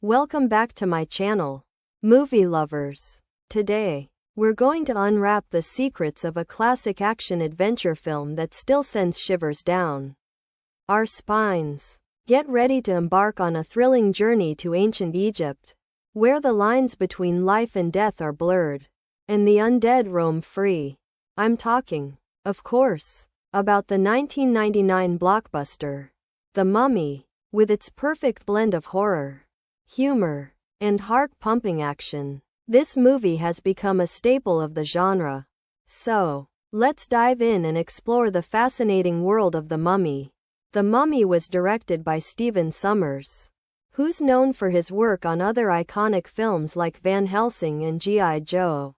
Welcome back to my channel, movie lovers. Today, we're going to unwrap the secrets of a classic action-adventure film that still sends shivers down our spines. Get ready to embark on a thrilling journey to ancient Egypt, where the lines between life and death are blurred, and the undead roam free. I'm talking, of course, about the 1999 blockbuster, The Mummy, with its perfect blend of horror, humor, and heart-pumping action. This movie has become a staple of the genre. So, let's dive in and explore the fascinating world of The Mummy. The Mummy was directed by Stephen Sommers, who's known for his work on other iconic films like Van Helsing and G.I. Joe.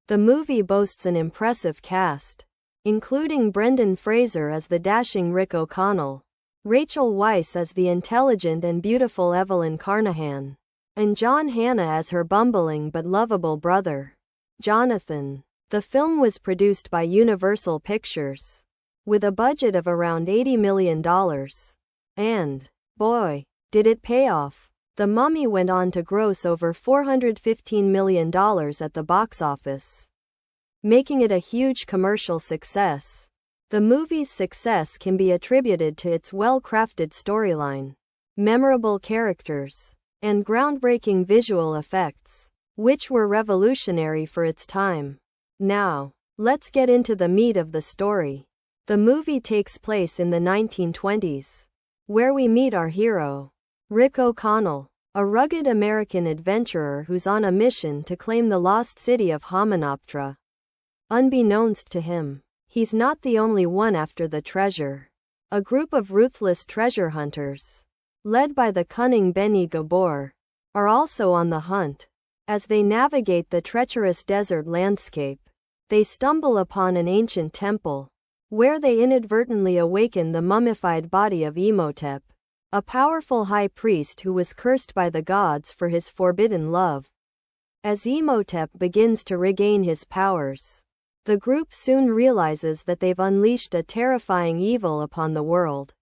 The movie boasts an impressive cast, including Brendan Fraser as the dashing Rick O'Connell, Rachel Weisz as the intelligent and beautiful Evelyn Carnahan, and John Hannah as her bumbling but lovable brother, Jonathan. The film was produced by Universal Pictures, with a budget of around $80 million. And, boy, did it pay off. The Mummy went on to gross over $415 million at the box office, making it a huge commercial success. The movie's success can be attributed to its well-crafted storyline, memorable characters, and groundbreaking visual effects, which were revolutionary for its time. Now, let's get into the meat of the story. The movie takes place in the 1920s, where we meet our hero, Rick O'Connell, a rugged American adventurer who's on a mission to claim the lost city of Hamunaptra. Unbeknownst to him, he's not the only one after the treasure. A group of ruthless treasure hunters, led by the cunning Benny Gabor, are also on the hunt. As they navigate the treacherous desert landscape, they stumble upon an ancient temple, where they inadvertently awaken the mummified body of Imhotep, a powerful high priest who was cursed by the gods for his forbidden love. As Imhotep begins to regain his powers, the group soon realizes that they've unleashed a terrifying evil upon the world.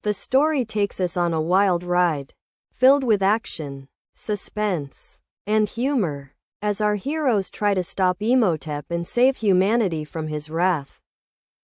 The story takes us on a wild ride, filled with action, suspense, and humor, as our heroes try to stop Imhotep and save humanity from his wrath.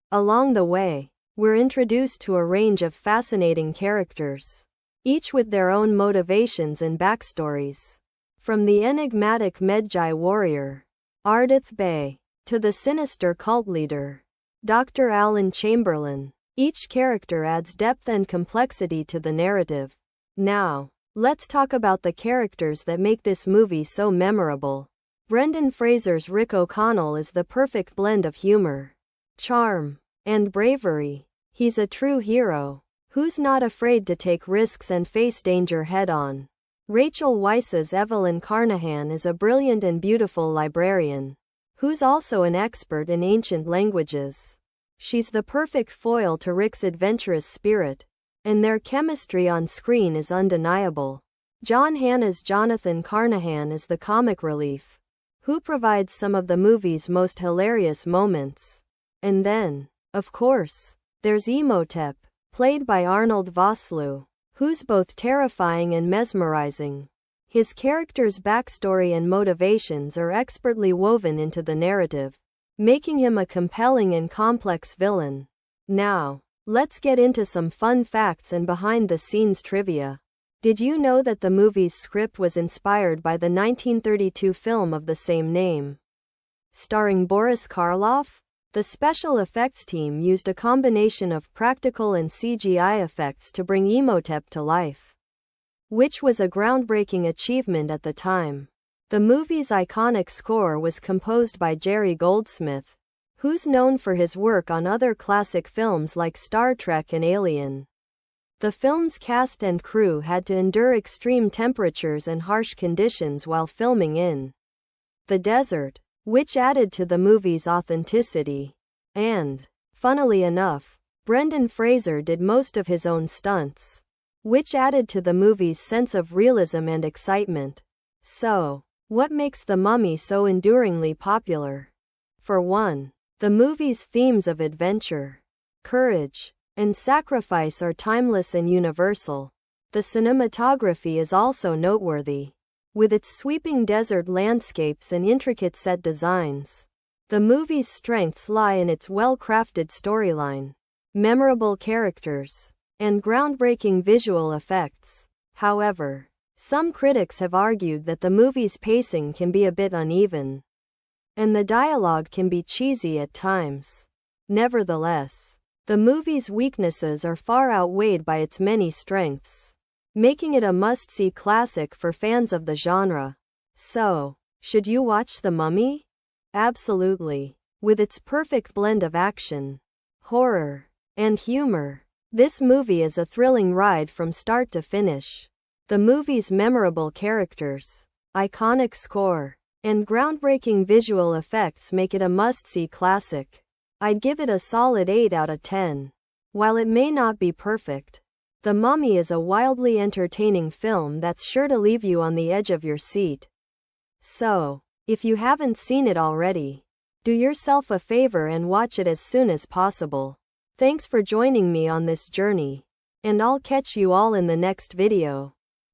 Along the way, we're introduced to a range of fascinating characters, each with their own motivations and backstories. From the enigmatic Medjay warrior, Ardith Bey, to the sinister cult leader, Dr. Alan Chamberlain, each character adds depth and complexity to the narrative. Now, let's talk about the characters that make this movie so memorable. Brendan Fraser's Rick O'Connell is the perfect blend of humor, charm, and bravery. He's a true hero, who's not afraid to take risks and face danger head-on. Rachel Weisz's Evelyn Carnahan is a brilliant and beautiful librarian, who's also an expert in ancient languages. She's the perfect foil to Rick's adventurous spirit, and their chemistry on screen is undeniable. John Hannah's Jonathan Carnahan is the comic relief, who provides some of the movie's most hilarious moments. And then, of course, there's Imhotep, played by Arnold Vosloo, who's both terrifying and mesmerizing. His character's backstory and motivations are expertly woven into the narrative, making him a compelling and complex villain. Now, let's get into some fun facts and behind-the-scenes trivia. Did you know that the movie's script was inspired by the 1932 film of the same name, starring Boris Karloff? The special effects team used a combination of practical and CGI effects to bring Imhotep to life, which was a groundbreaking achievement at the time. The movie's iconic score was composed by Jerry Goldsmith, who's known for his work on other classic films like Star Trek and Alien. The film's cast and crew had to endure extreme temperatures and harsh conditions while filming in the desert, which added to the movie's authenticity. And, funnily enough, Brendan Fraser did most of his own stunts, which added to the movie's sense of realism and excitement. So, what makes The Mummy so enduringly popular? For one, the movie's themes of adventure, courage, and sacrifice are timeless and universal. The cinematography is also noteworthy, with its sweeping desert landscapes and intricate set designs. The movie's strengths lie in its well-crafted storyline, memorable characters, and groundbreaking visual effects. However, some critics have argued that the movie's pacing can be a bit uneven, and the dialogue can be cheesy at times. Nevertheless, the movie's weaknesses are far outweighed by its many strengths, making it a must-see classic for fans of the genre. So, should you watch The Mummy? Absolutely. With its perfect blend of action, horror, and humor, this movie is a thrilling ride from start to finish. The movie's memorable characters, iconic score, and groundbreaking visual effects make it a must-see classic. I'd give it a solid 8 out of 10. While it may not be perfect, The Mummy is a wildly entertaining film that's sure to leave you on the edge of your seat. So, if you haven't seen it already, do yourself a favor and watch it as soon as possible. Thanks for joining me on this journey, and I'll catch you all in the next video.